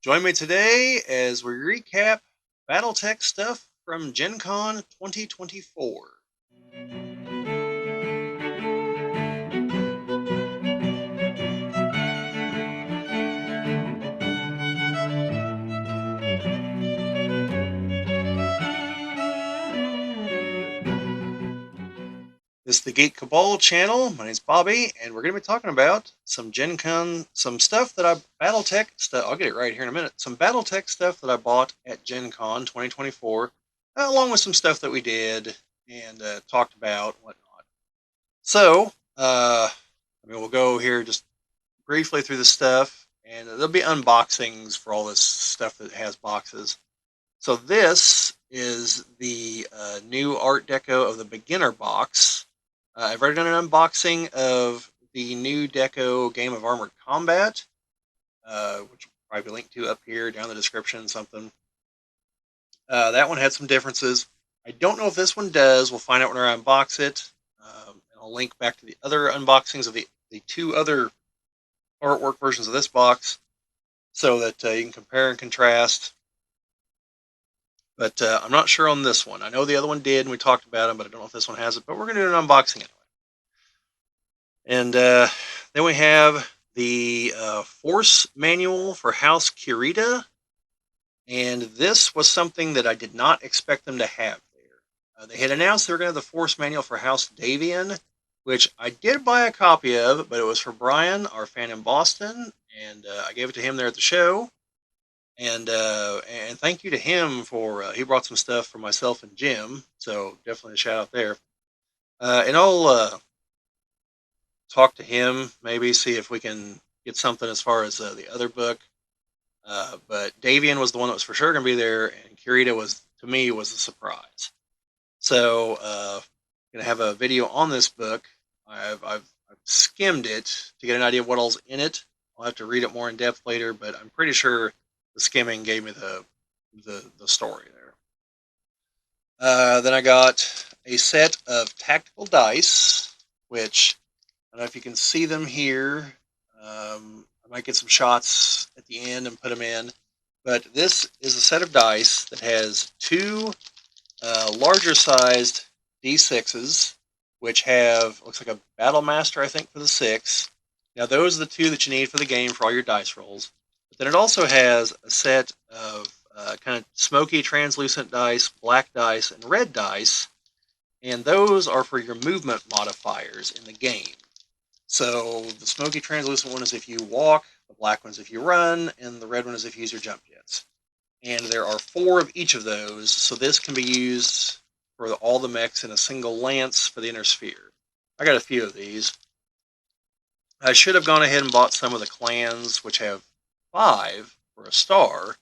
Join me today as we recap BattleTech stuff from GenCon 2024. This is the Geek Cabal channel. My name's Bobby, and we're going to be talking about some GenCon, some stuff that BattleTech stuff. I'll get it right here in a minute. Some BattleTech stuff that I bought at GenCon 2024, along with some stuff that we did and talked about, and whatnot. So, we'll go here just briefly through the stuff, and there'll be unboxings for all this stuff that has boxes. So this is the new Art Deco of the beginner box. I've already done an unboxing of the new Deco Game of Armored Combat, which will probably be linked to up here down in the description, something. That one had some differences. I don't know if this one does. We'll find out when I unbox it. And I'll link back to the other unboxings of the two other artwork versions of this box so that you can compare and contrast. But I'm not sure on this one. I know the other one did, and we talked about them, but I don't know if this one has it. But we're going to do an unboxing anyway. And then we have the Force Manual for House Kurita. And this was something that I did not expect them to have there. They had announced they were going to have the Force Manual for House Davian, which I did buy a copy of, but it was for Brian, our fan in Boston, and I gave it to him there at the show. And thank you to him for he brought some stuff for myself and Jim, so definitely a shout out there. And I'll talk to him, maybe see if we can get something as far as the other book. But Davian was the one that was for sure going to be there, and Kurita was, to me, was a surprise. So going to have a video on this book. I've skimmed it to get an idea of what all's in it. I'll have to read it more in depth later, but I'm pretty sure the skimming gave me the story there. Then I got a set of tactical dice, which I don't know if you can see them here. I might get some shots at the end and put them in. But this is a set of dice that has two larger sized D6s, which have, looks like a Battle Master, I think, for the 6. Now, those are the two that you need for the game for all your dice rolls. But then it also has a set of kind of smoky translucent dice, black dice, and red dice. And those are for your movement modifiers in the game. So the smoky translucent one is if you walk, the black one is if you run, and the red one is if you use your jump jets. And there are 4 of each of those, so this can be used for all the mechs in a single lance for the inner sphere. I got a few of these. I should have gone ahead and bought some of the clans, which have 5 for a star.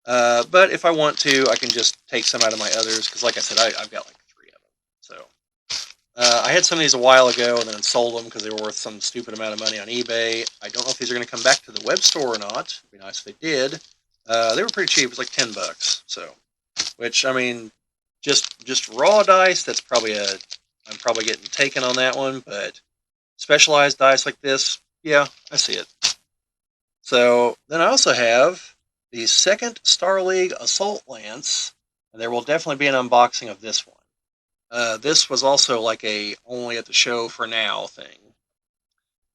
But if I want to, I can just take some out of my others, because like I said, I've got like 3 of them. So I had some of these a while ago and then sold them because they were worth some stupid amount of money on eBay. I don't know if these are going to come back to the web store or not. It'd be nice if they did. They were pretty cheap. It was like $10. So, which, I mean, just raw dice, that's probably I'm probably getting taken on that one, but specialized dice like this, yeah, I see it. So then I also have the second Star League Assault Lance, and there will definitely be an unboxing of this one. This was also like a only at the show for now thing,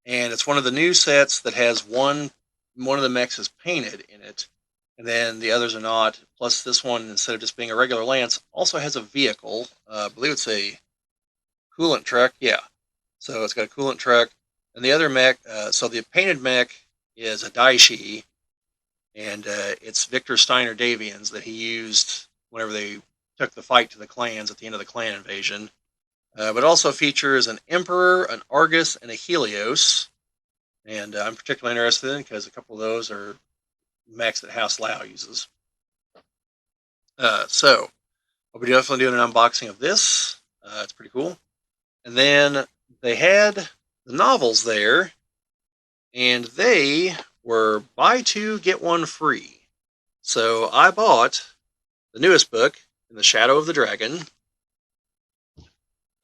and it's one of the new sets that has one of the mechs is painted in it, and then the others are not. Plus, this one, instead of just being a regular lance, also has a vehicle. I believe it's a coolant truck. Yeah, so it's got a coolant truck, and the other mech. So the painted mech is a Daishi, and it's Victor Steiner Davians that he used whenever they took the fight to the clans at the end of the clan invasion. But it also features an Emperor, an Argus, and a Helios. And I'm particularly interested in because a couple of those are mechs that House Lao uses. So I'll be definitely doing an unboxing of this. It's pretty cool. And then they had the novels there, and they were buy 2, get 1 free. So I bought the newest book, In the Shadow of the Dragon,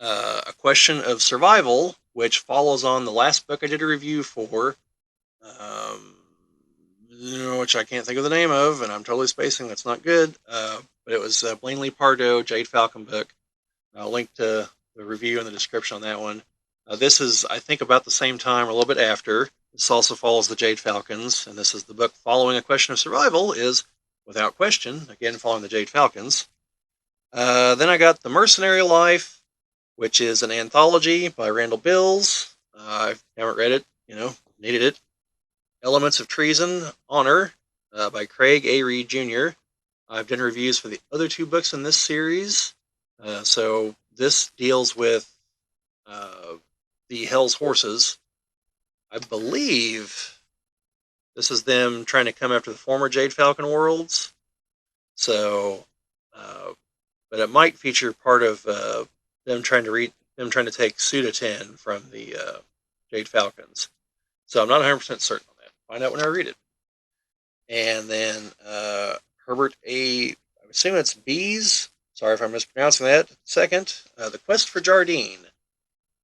A Question of Survival, which follows on the last book I did a review for. which I can't think of the name of, and I'm totally spacing. That's not good. But it was Blanley Pardo Jade Falcon book. I'll link to the review in the description on that one. This is, I think, about the same time or a little bit after. This also follows the Jade Falcons, and this is the book following A Question of Survival. Is without question again following the Jade Falcons. Then I got The Mercenary Life, which is an anthology by Randall Bills. I haven't read it, needed it. Elements of Treason, Honor, by Craig A. Reed Jr. I've done reviews for the other two books in this series. So this deals with the Hell's Horses. I believe this is them trying to come after the former Jade Falcon worlds. So, but it might feature part of them trying to take Suda-10 from the Jade Falcons. So I'm not 100% certain on that. Find out when I read it. And then Herbert A. I assume it's Bees. Sorry if I'm mispronouncing that. Second, The Quest for Jardine.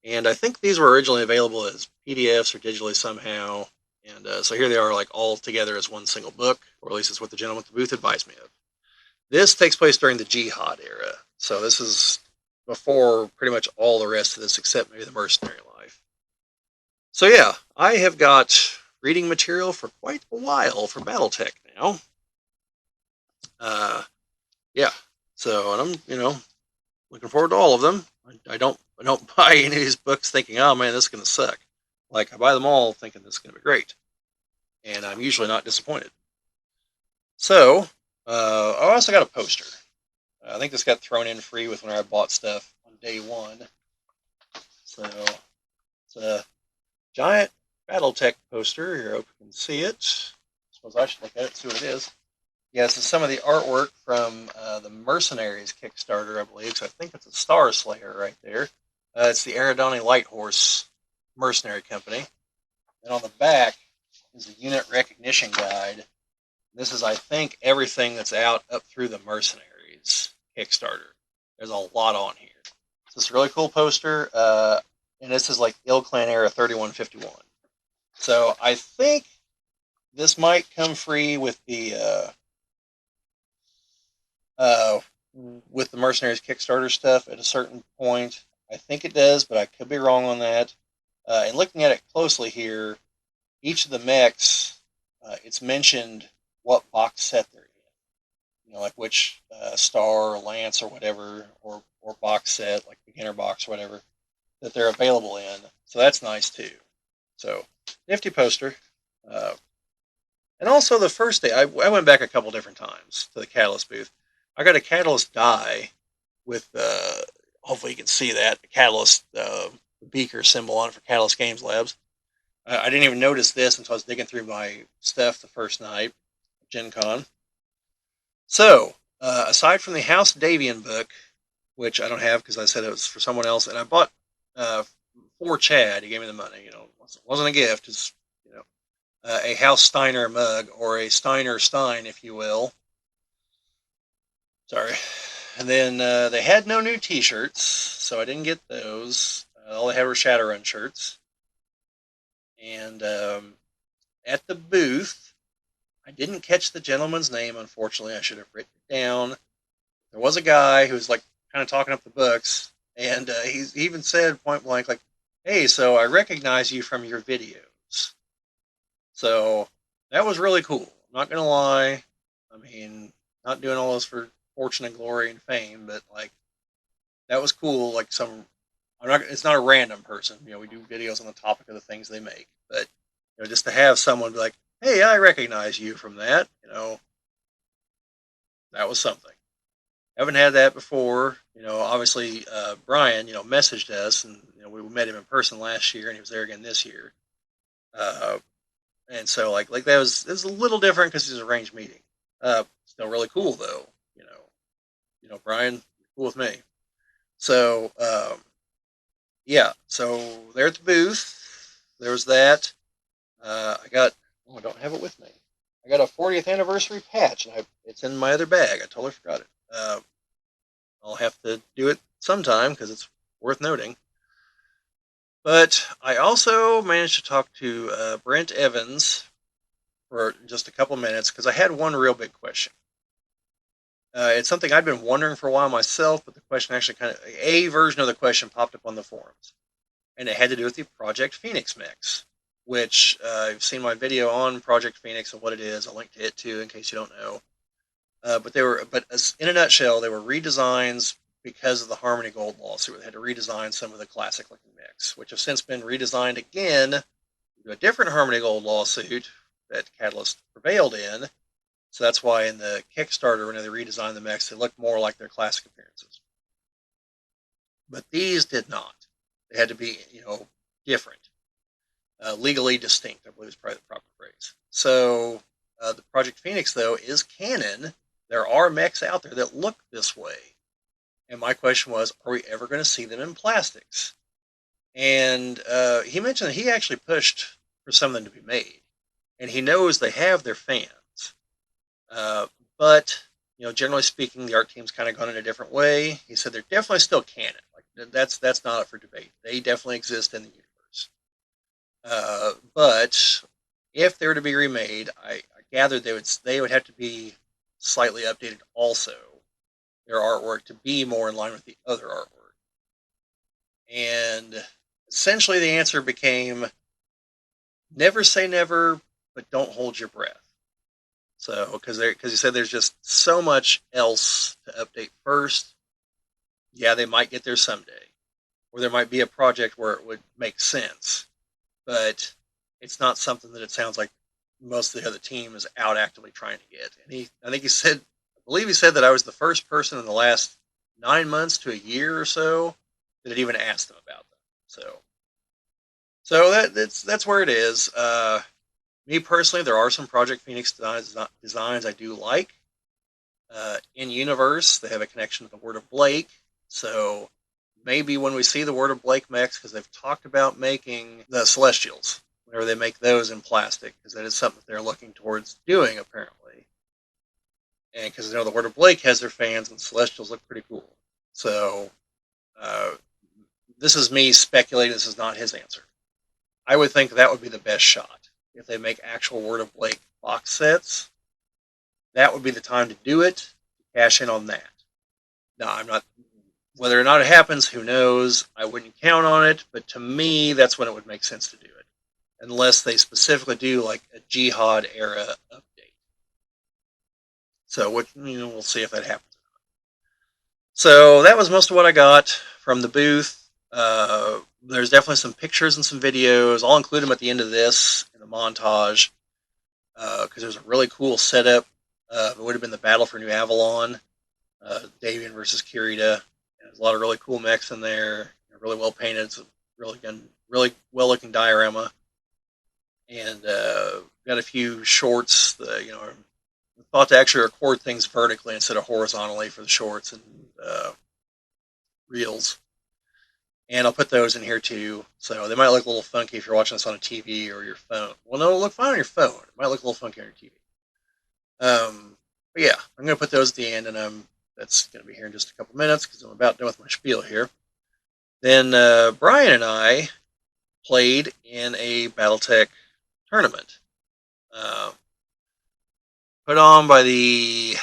And I think these were originally available as PDFs or digitally somehow. And so here they are, like all together as one single book, or at least it's what the gentleman at the booth advised me of. This takes place during the Jihad era. So this is before pretty much all the rest of this, except maybe the Mercenary Life. So yeah, I have got reading material for quite a while for BattleTech now. Yeah. So, and I'm, looking forward to all of them. I don't buy any of these books thinking, oh man, this is going to suck. Like, I buy them all thinking this is going to be great. And I'm usually not disappointed. So, I also got a poster. I think this got thrown in free with when I bought stuff on day one. So, it's a giant BattleTech poster. Here, I hope you can see it. I suppose I should look at it and see what it is. Yeah, this is some of the artwork from the Mercenaries Kickstarter, I believe. So I think it's a Star Slayer right there. It's the Aerodani Light Horse Mercenary Company. And on the back is a unit recognition guide. This is, I think, everything that's out up through the Mercenaries Kickstarter. There's a lot on here. So it's a really cool poster. And this is like Ill Clan era 3151. So I think this might come free with the Mercenaries Kickstarter stuff at a certain point. I think it does, but I could be wrong on that. And looking at it closely here, each of the mechs, it's mentioned what box set they're in. Like which star or lance or whatever, or box set, like beginner box or whatever, that they're available in. So that's nice too. So, nifty poster. And also the first day, I went back a couple different times to the Catalyst booth. I got a Catalyst die with, hopefully you can see that, the Catalyst beaker symbol on it for Catalyst Games Labs. I didn't even notice this until I was digging through my stuff the first night, GenCon. So, aside from the House Davian book, which I don't have because I said it was for someone else, and I bought for Chad. He gave me the money. It wasn't a gift. It's a House Steiner mug, or a Steiner Stein, if you will. Sorry. And then they had no new T-shirts, so I didn't get those. All they had were Shadowrun shirts. And at the booth, I didn't catch the gentleman's name, unfortunately. I should have written it down. There was a guy who was like kind of talking up the books, and he even said point blank, like, "Hey, so I recognize you from your videos." So that was really cool. I'm not gonna lie. I mean, not doing all this for fortune and glory and fame, but like that was cool. Like it's not a random person. We do videos on the topic of the things they make, but just to have someone be like, "Hey, I recognize you from that," that was something. Haven't had that before. Obviously, Brian, messaged us, and we met him in person last year, and he was there again this year. And so, like that was a little different because it's an arranged meeting. Still really cool though. Brian, cool with me. So, yeah. So there at the booth, there was that. I don't have it with me. I got a 40th anniversary patch, and it's in my other bag. I totally forgot it. I'll have to do it sometime because it's worth noting. But I also managed to talk to Brent Evans for just a couple minutes because I had one real big question. It's something I'd been wondering for a while myself, but the question actually a version of the question popped up on the forums, and it had to do with the Project Phoenix mix, which you've seen my video on Project Phoenix and what it is. I'll link to it too in case you don't know. But in a nutshell, they were redesigns because of the Harmony Gold lawsuit. They had to redesign some of the classic looking mix, which have since been redesigned again to a different Harmony Gold lawsuit that Catalyst prevailed in. So that's why in the Kickstarter, when they redesigned the mechs, they look more like their classic appearances. But these did not. They had to be, different, legally distinct, I believe is probably the proper phrase. So the Project Phoenix, though, is canon. There are mechs out there that look this way. And my question was, are we ever going to see them in plastics? And he mentioned that he actually pushed for some of them to be made. And he knows they have their fans. But generally speaking, the art team's kind of gone in a different way. He said they're definitely still canon. Like that's not up for debate. They definitely exist in the universe. But if they were to be remade, I gathered they would have to be slightly updated also, their artwork to be more in line with the other artwork. And essentially the answer became never say never, but don't hold your breath. So, because he said there's just so much else to update first. Yeah, they might get there someday, or there might be a project where it would make sense, but it's not something that it sounds like most of the other team is out actively trying to get. And I believe he said that I was the first person in the last 9 months to a year or so that had even asked them about them. So that's where it is. Me personally, there are some Project Phoenix designs I do like. In universe, they have a connection to the Word of Blake, so maybe when we see the Word of Blake mechs, because they've talked about making the Celestials, whenever they make those in plastic, because that is something they're looking towards doing apparently. And because the Word of Blake has their fans, and Celestials look pretty cool. So this is me speculating. This is not his answer. I would think that would be the best shot. If they make actual Word of Blake box sets, that would be the time to do it, cash in on that. Now, I'm not, whether or not it happens, who knows? I wouldn't count on it, but to me, that's when it would make sense to do it. Unless they specifically do like a Jihad era update. So, we'll see if that happens. So, that was most of what I got from the booth. There's definitely some pictures and some videos. I'll include them at the end of this in the montage because there's a really cool setup. It would have been the battle for New Avalon, Davian versus Kirita. There's a lot of really cool mechs in there. Really well painted. It's a really well looking diorama, and got a few shorts. Thought to actually record things vertically instead of horizontally for the shorts and reels. And I'll put those in here too. So they might look a little funky if you're watching this on a TV or your phone. Well, no, it'll look fine on your phone. It might look a little funky on your TV. But yeah, I'm going to put those at the end, and that's going to be here in just a couple minutes because I'm about done with my spiel here. Then Brian and I played in a BattleTech tournament put on by the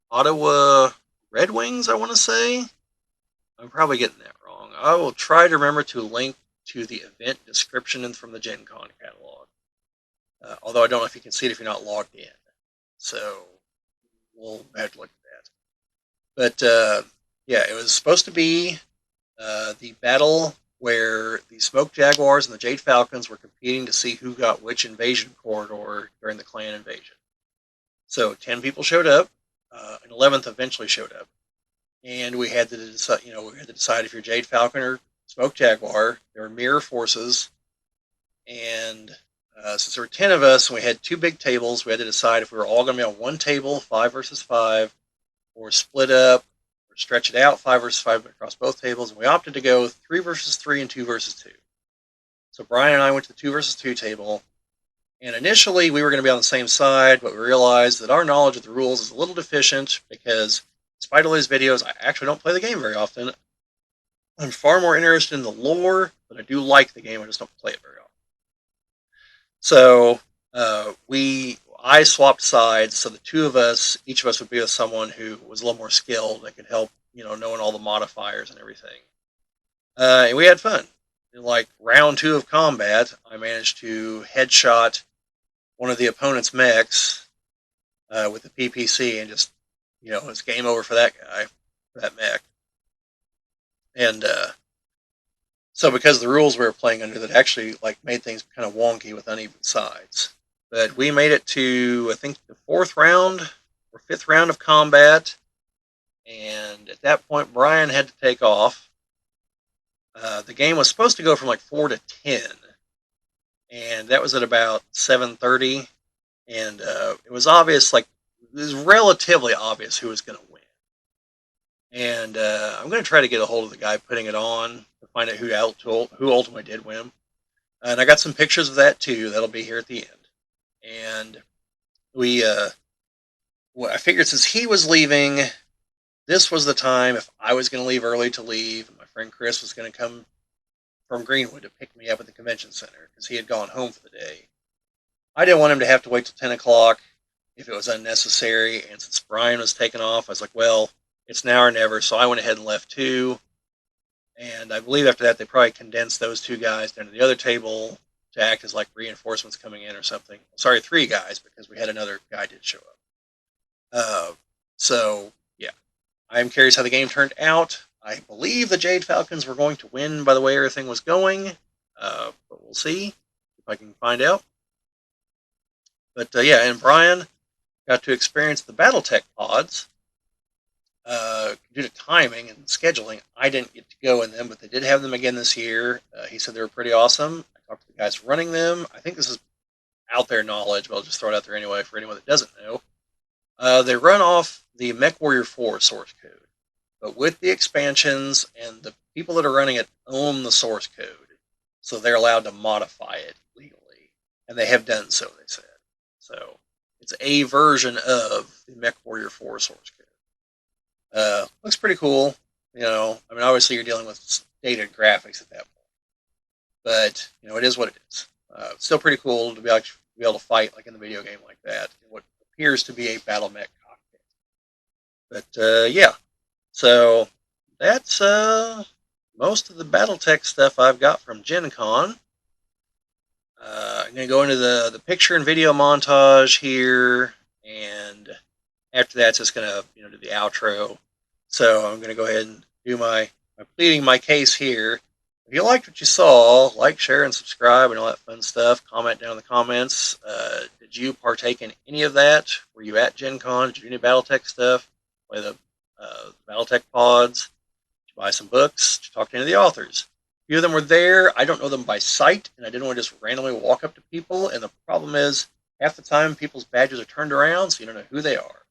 Ottawa Red Wings, I want to say. I'm probably getting that wrong. I will try to remember to link to the event description from the GenCon catalog. Although I don't know if you can see it if you're not logged in. So we'll have to look at that. But yeah, it was supposed to be the battle where the Smoke Jaguars and the Jade Falcons were competing to see who got which invasion corridor during the clan invasion. So 10 people showed up. An 11th eventually showed up. And we had to decide if you're Jade Falcon or Smoke Jaguar. There were mirror forces. And since there were 10 of us and we had two big tables, we had to decide if we were all going to be on one table, 5 versus 5, or split up, or stretch it out, 5 versus 5 across both tables. And we opted to go 3 versus 3 and 2 versus 2. So Brian and I went to the 2 versus 2 table. And initially we were going to be on the same side, but we realized that our knowledge of the rules is a little deficient because despite all these videos, I actually don't play the game very often. I'm far more interested in the lore, but I do like the game. I just don't play it very often. So I swapped sides, so the two of us, each of us would be with someone who was a little more skilled that could help, knowing all the modifiers and everything. And we had fun. In like round two of combat, I managed to headshot one of the opponent's mechs with the PPC, and just, it's game over for that guy, for that mech. And so because the rules we were playing under that actually like made things kind of wonky with uneven sides. But we made it to, I think, the fourth round or fifth round of combat, and at that point Brian had to take off. The game was supposed to go from like 4 to 10, and that was at about 7:30, and it was obvious, like it was relatively obvious who was going to win. And I'm going to try to get a hold of the guy putting it on to find out who ultimately did win. And I got some pictures of that too. That'll be here at the end. And we, well, I figured since he was leaving, this was the time if I was going to leave early to leave. My friend Chris was going to come from Greenwood to pick me up at the convention center because he had gone home for the day. I didn't want him to have to wait till 10 o'clock if it was unnecessary. And since Brian was taking off, I was like, well, it's now or never. So I went ahead and left too. And I believe after that, they probably condensed those two guys down to the other table to act as like reinforcements coming in or something. Sorry, three guys, because we had another guy did show up. So, yeah, I'm curious how the game turned out. I believe the Jade Falcons were going to win by the way everything was going, but we'll see if I can find out. But yeah, and Brian got to experience the BattleTech pods. Due to timing and scheduling, I didn't get to go in them, but they did have them again this year. He said they were pretty awesome. I talked to the guys running them. I think this is out there knowledge, but I'll just throw it out there anyway for anyone that doesn't know. They run off the MechWarrior 4 source code, but with the expansions and the people that are running it own the source code, so they're allowed to modify it legally, and they have done so, they said. So it's a version of the MechWarrior 4 source code. Looks pretty cool. I mean, obviously you're dealing with dated graphics at that point, but it is what it is. Still pretty cool to be able to fight like in the video game like that in what appears to be a battle mech cockpit. But yeah, so that's most of the BattleTech stuff I've got from Gen Con. I'm going to go into the picture and video montage here, and after that, it's just going to do the outro. So I'm going to go ahead and do my pleading my case here. If you liked what you saw, like, share, and subscribe, and all that fun stuff. Comment down in the comments. Did you partake in any of that? Were you at Gen Con? Did you do any BattleTech stuff? Play the BattleTech pods? Did you buy some books? Did you talk to any of the authors? A few of them were there. I don't know them by sight, and I didn't want to just randomly walk up to people. And the problem is, half the time, people's badges are turned around, so you don't know who they are.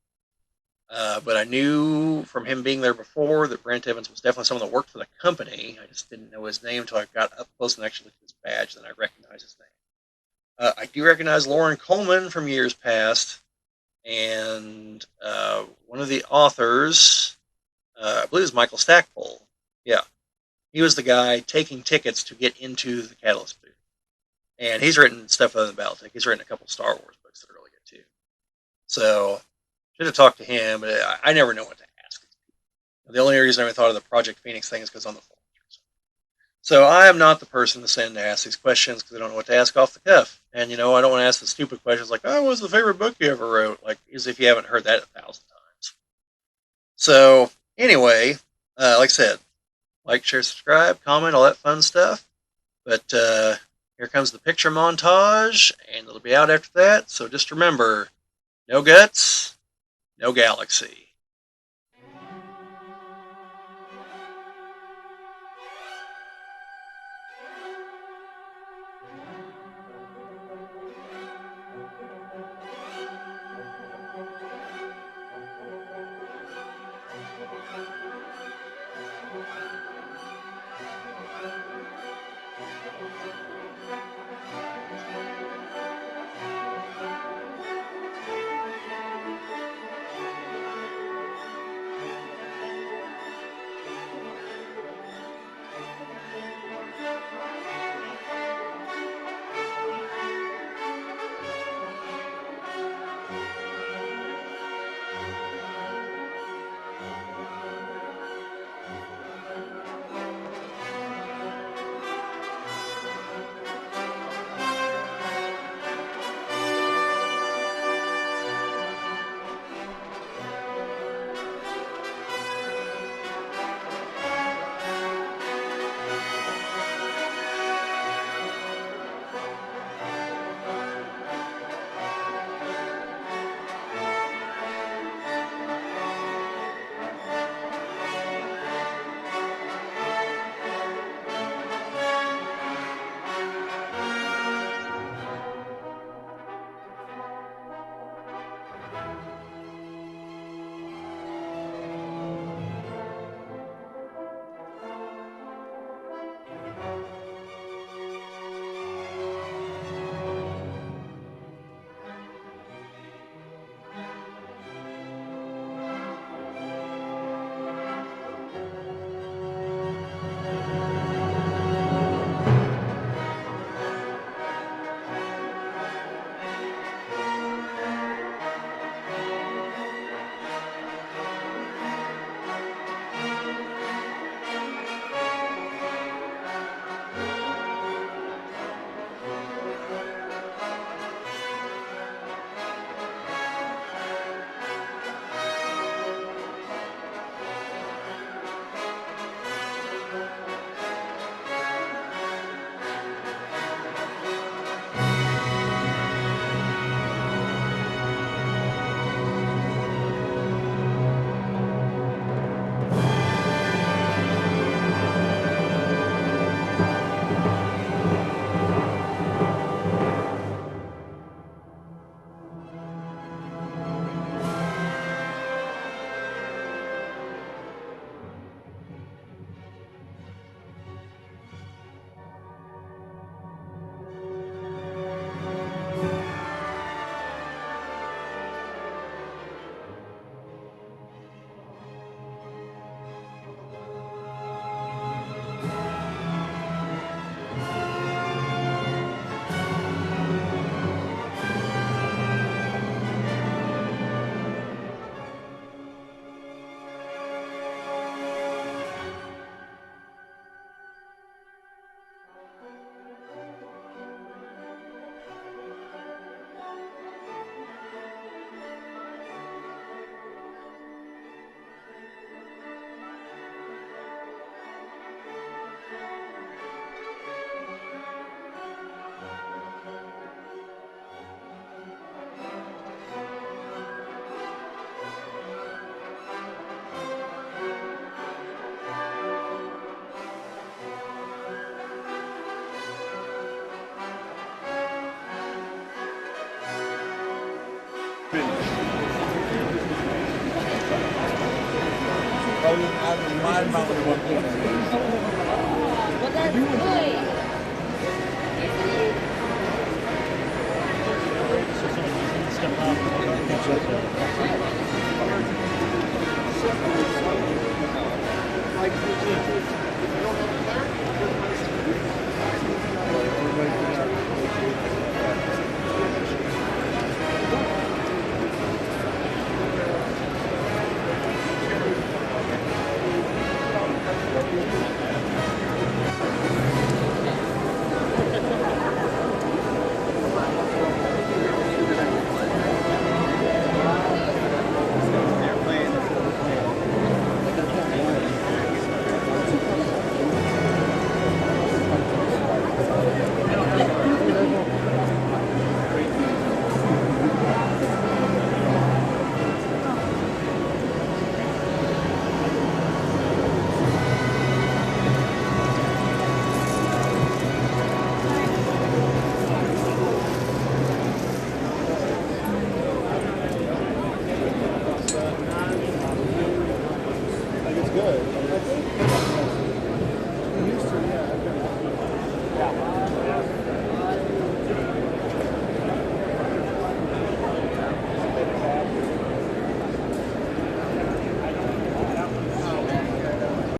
But I knew from him being there before that Brent Evans was definitely someone that worked for the company. I just didn't know his name until I got up close and actually looked at his badge, then I recognized his name. I do recognize Lauren Coleman from years past, and one of the authors, I believe it was Michael Stackpole. Yeah, he was the guy taking tickets to get into the Catalyst booth. And he's written stuff other than BattleTech. He's written a couple Star Wars books that are really good too. So should have talked to him, but I never know what to ask. The only reason I ever thought of the Project Phoenix thing is because on the phone. So I am not the person to send to ask these questions because I don't know what to ask off the cuff. And I don't want to ask the stupid questions like, "Oh, what's the favorite book you ever wrote?" Like, as if you haven't heard that 1,000 times. So anyway, like I said, like, share, subscribe, comment, all that fun stuff. But here comes the picture montage, and it'll be out after that. So just remember, no guts, no galaxy.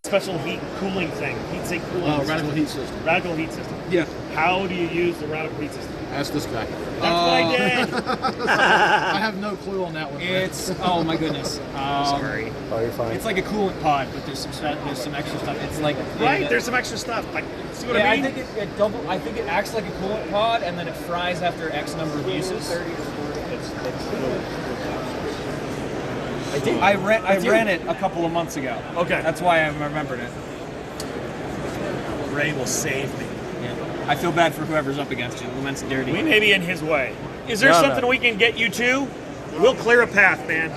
Special heat cooling thing, heat sink cooling. Radical heat system. Radical heat system. Yeah. How do you use the radical heat system? Ask this guy. That's what I did. I have no clue on that one. It's oh my goodness. Sorry. Oh, you're fine. It's like a coolant pod, but there's some extra stuff. It's like Right, there's some extra stuff. Like, see what yeah, I mean? I think it acts like a coolant pod, and then it fries after X number of uses. I ran it a couple of months ago. Okay. That's why I remembered it. Ray will save me. Yeah. I feel bad for whoever's up against you. Lument's dirty. We may be in his way. Is there No, something no. we can get you to? We'll clear a path, man.